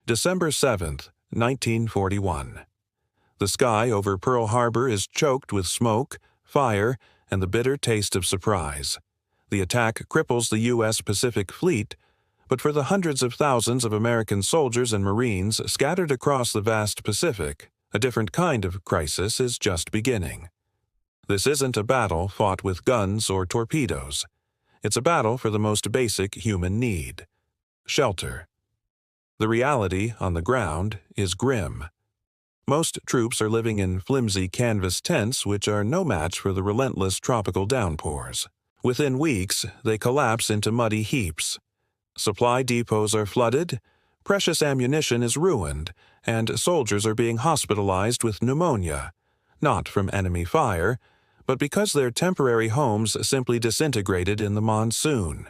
December 7th, 1941. The sky over Pearl Harbor is choked with smoke, fire, and the bitter taste of surprise. The attack cripples the U.S. Pacific Fleet, but for the hundreds of thousands of American soldiers and Marines scattered across the vast Pacific, a different kind of crisis is just beginning. This isn't a battle fought with guns or torpedoes. It's a battle for the most basic human need: shelter. The reality on the ground is grim. Most troops are living in flimsy canvas tents which are no match for the relentless tropical downpours. Within weeks, they collapse into muddy heaps. Supply depots are flooded, precious ammunition is ruined, and soldiers are being hospitalized with pneumonia, not from enemy fire, but because their temporary homes simply disintegrated in the monsoon.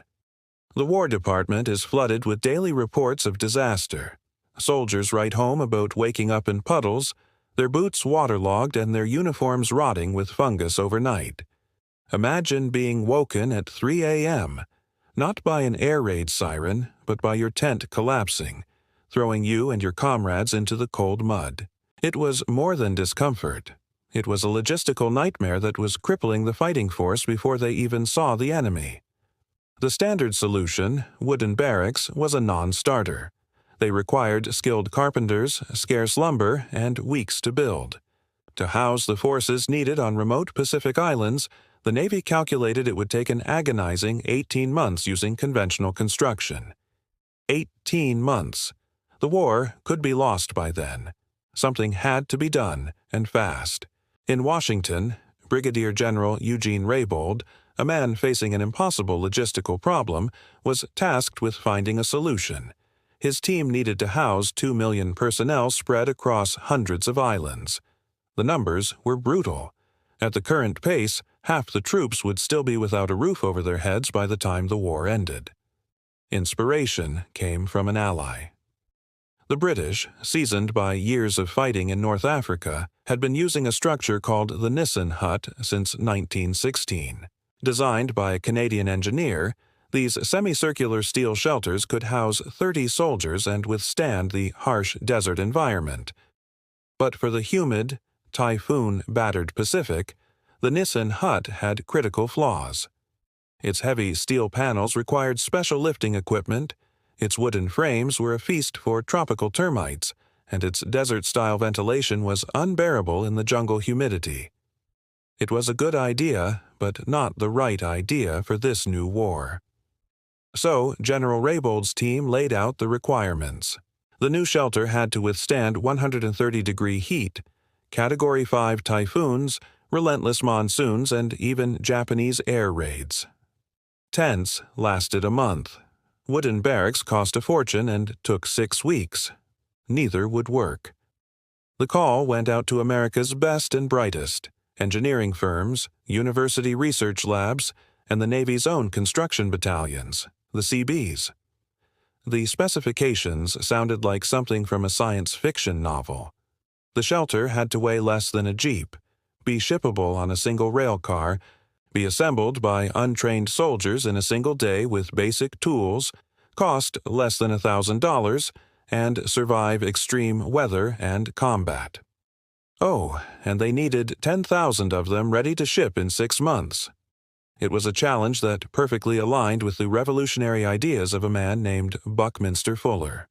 The War Department is flooded with daily reports of disaster. Soldiers write home about waking up in puddles, their boots waterlogged and their uniforms rotting with fungus overnight. Imagine being woken at 3 a.m., not by an air raid siren, but by your tent collapsing, throwing you and your comrades into the cold mud. It was more than discomfort. It was a logistical nightmare that was crippling the fighting force before they even saw the enemy. The standard solution, wooden barracks, was a non-starter. They required skilled carpenters, scarce lumber, and weeks to build. To house the forces needed on remote Pacific islands, the Navy calculated it would take an agonizing 18 months using conventional construction. 18 months. The war could be lost by then. Something had to be done, and fast. In Washington, Brigadier General Eugene Raybould, a man facing an impossible logistical problem, was tasked with finding a solution. His team needed to house 2 million personnel spread across hundreds of islands. The numbers were brutal. At the current pace, half the troops would still be without a roof over their heads by the time the war ended. Inspiration came from an ally. The British, seasoned by years of fighting in North Africa, had been using a structure called the Quonset Hut since 1916. Designed by a Canadian engineer, these semicircular steel shelters could house 30 soldiers and withstand the harsh desert environment. But for the humid, typhoon-battered Pacific, the Quonset Hut had critical flaws. Its heavy steel panels required special lifting equipment, its wooden frames were a feast for tropical termites, and its desert-style ventilation was unbearable in the jungle humidity. It was a good idea, but not the right idea for this new war. So, General Raybould's team laid out the requirements. The new shelter had to withstand 130-degree heat, Category 5 typhoons, relentless monsoons, and even Japanese air raids. Tents lasted a month. Wooden barracks cost a fortune and took 6 weeks. Neither would work. The call went out to America's best and brightest: engineering firms, university research labs, and the Navy's own construction battalions, the CBs. The specifications sounded like something from a science fiction novel. The shelter had to weigh less than a jeep, be shippable on a single rail car, be assembled by untrained soldiers in a single day with basic tools, cost less than $1,000, and survive extreme weather and combat. Oh, and they needed 10,000 of them ready to ship in 6 months. It was a challenge that perfectly aligned with the revolutionary ideas of a man named Buckminster Fuller.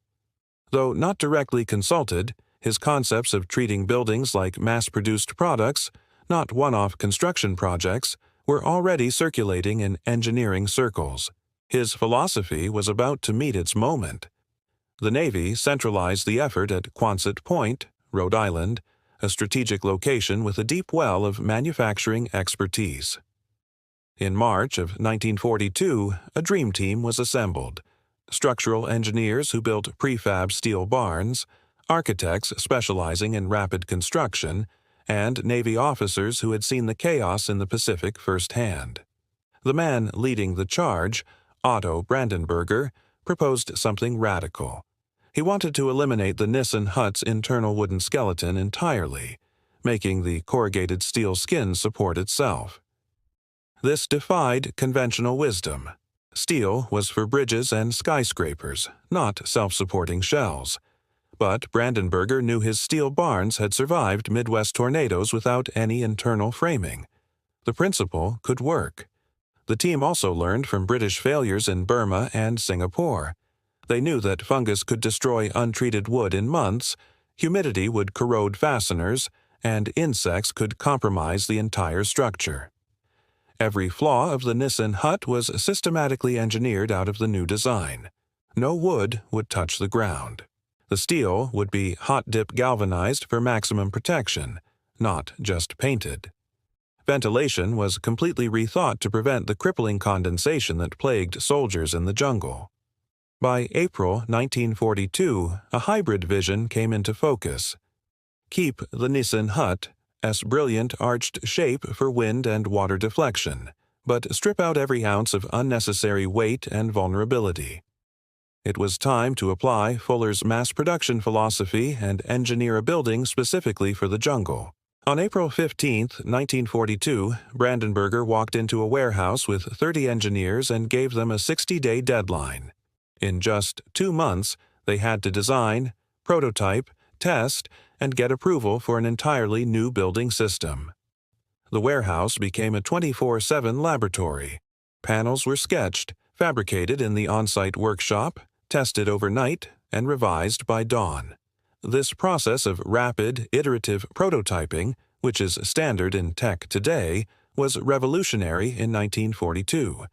Though not directly consulted, his concepts of treating buildings like mass-produced products, not one-off construction projects, were already circulating in engineering circles. His philosophy was about to meet its moment. The Navy centralized the effort at Quonset Point, Rhode Island, a strategic location with a deep well of manufacturing expertise. In March of 1942, a dream team was assembled: structural engineers who built prefab steel barns, architects specializing in rapid construction, and Navy officers who had seen the chaos in the Pacific firsthand. The man leading the charge, Otto Brandenberger, proposed something radical. He wanted to eliminate the Quonset Hut's internal wooden skeleton entirely, making the corrugated steel skin support itself. This defied conventional wisdom. Steel was for bridges and skyscrapers, not self-supporting shells. But Brandenburger knew his steel barns had survived Midwest tornadoes without any internal framing. The principle could work. The team also learned from British failures in Burma and Singapore. They knew that fungus could destroy untreated wood in months, humidity would corrode fasteners, and insects could compromise the entire structure. Every flaw of the Nissen hut was systematically engineered out of the new design. No wood would touch the ground. The steel would be hot-dip galvanized for maximum protection, not just painted. Ventilation was completely rethought to prevent the crippling condensation that plagued soldiers in the jungle. By April 1942, a hybrid vision came into focus. Keep the Nissen hut's brilliant arched shape for wind and water deflection, but strip out every ounce of unnecessary weight and vulnerability. It was time to apply Fuller's mass production philosophy and engineer a building specifically for the jungle. On April 15, 1942, Brandenburger walked into a warehouse with 30 engineers and gave them a 60-day deadline. In just 2 months, they had to design, prototype, test, and get approval for an entirely new building system. The warehouse became a 24/7 laboratory. Panels were sketched, fabricated in the on-site workshop, tested overnight, and revised by dawn. This process of rapid, iterative prototyping, which is standard in tech today, was revolutionary in 1942.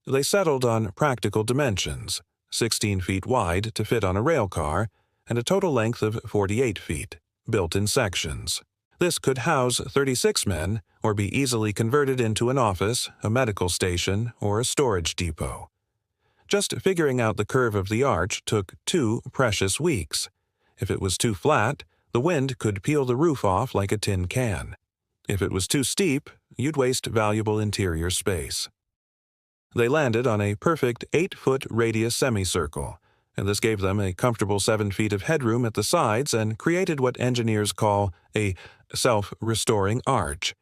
They settled on practical dimensions, 16 feet wide to fit on a rail car, and a total length of 48 feet, built in sections. This could house 36 men or be easily converted into an office, a medical station, or a storage depot. Just figuring out the curve of the arch took 2 precious weeks. If it was too flat, the wind could peel the roof off like a tin can. If it was too steep, you'd waste valuable interior space. They landed on a perfect 8-foot radius semicircle, and this gave them a comfortable 7 feet of headroom at the sides and created what engineers call a self-restoring arch,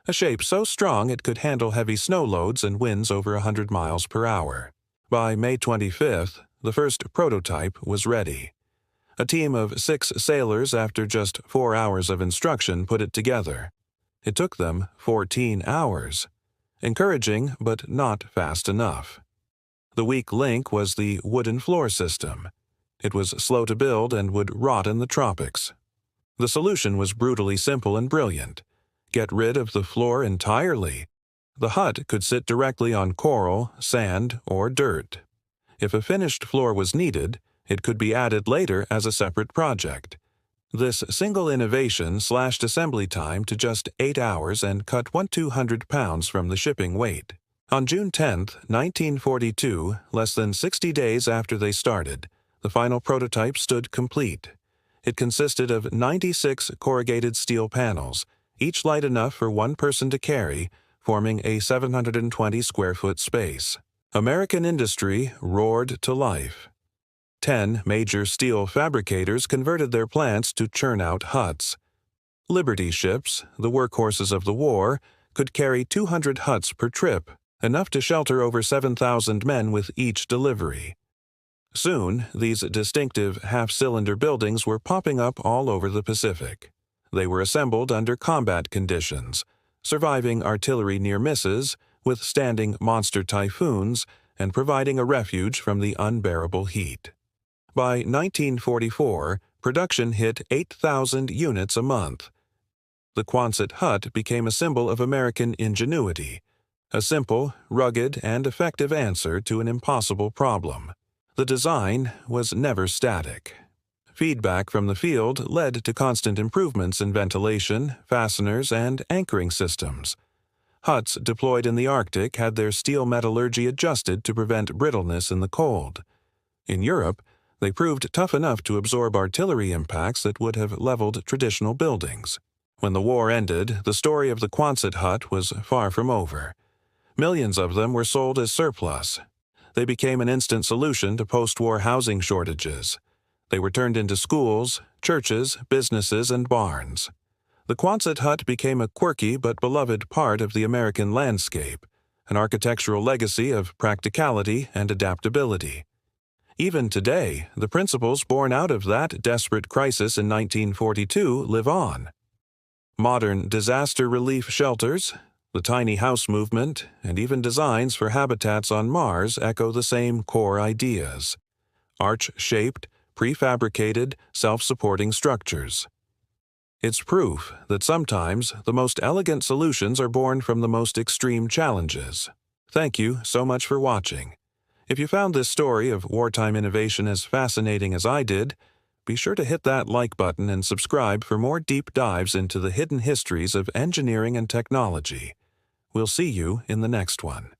a shape so strong it could handle heavy snow loads and winds over 100 miles per hour. By May 25th, the first prototype was ready. A team of 6 sailors, after just 4 hours of instruction, put it together. It took them 14 hours. Encouraging, but not fast enough. The weak link was the wooden floor system. It was slow to build and would rot in the tropics. The solution was brutally simple and brilliant. Get rid of the floor entirely. The hut could sit directly on coral, sand, or dirt. If a finished floor was needed, it could be added later as a separate project. This single innovation slashed assembly time to just 8 hours and cut 200 pounds from the shipping weight. On June 10, 1942, less than 60 days after they started, the final prototype stood complete. It consisted of 96 corrugated steel panels, each light enough for one person to carry, forming a 720-square-foot space. American industry roared to life. 10 major steel fabricators converted their plants to churn out huts. Liberty ships, the workhorses of the war, could carry 200 huts per trip, enough to shelter over 7,000 men with each delivery. Soon, these distinctive half-cylinder buildings were popping up all over the Pacific. They were assembled under combat conditions, surviving artillery near misses, withstanding monster typhoons, and providing a refuge from the unbearable heat. By 1944, production hit 8,000 units a month. The Quonset Hut became a symbol of American ingenuity, a simple, rugged, and effective answer to an impossible problem. The design was never static. Feedback from the field led to constant improvements in ventilation, fasteners, and anchoring systems. Huts deployed in the Arctic had their steel metallurgy adjusted to prevent brittleness in the cold. In Europe, they proved tough enough to absorb artillery impacts that would have leveled traditional buildings. When the war ended, the story of the Quonset Hut was far from over. Millions of them were sold as surplus. They became an instant solution to post-war housing shortages. They were turned into schools, churches, businesses, and barns. The Quonset Hut became a quirky but beloved part of the American landscape, an architectural legacy of practicality and adaptability. Even today, the principles born out of that desperate crisis in 1942 live on. Modern disaster relief shelters, the tiny house movement, and even designs for habitats on Mars echo the same core ideas: arch-shaped, prefabricated, self-supporting structures. It's proof that sometimes the most elegant solutions are born from the most extreme challenges. Thank you so much for watching. If you found this story of wartime innovation as fascinating as I did, be sure to hit that like button and subscribe for more deep dives into the hidden histories of engineering and technology. We'll see you in the next one.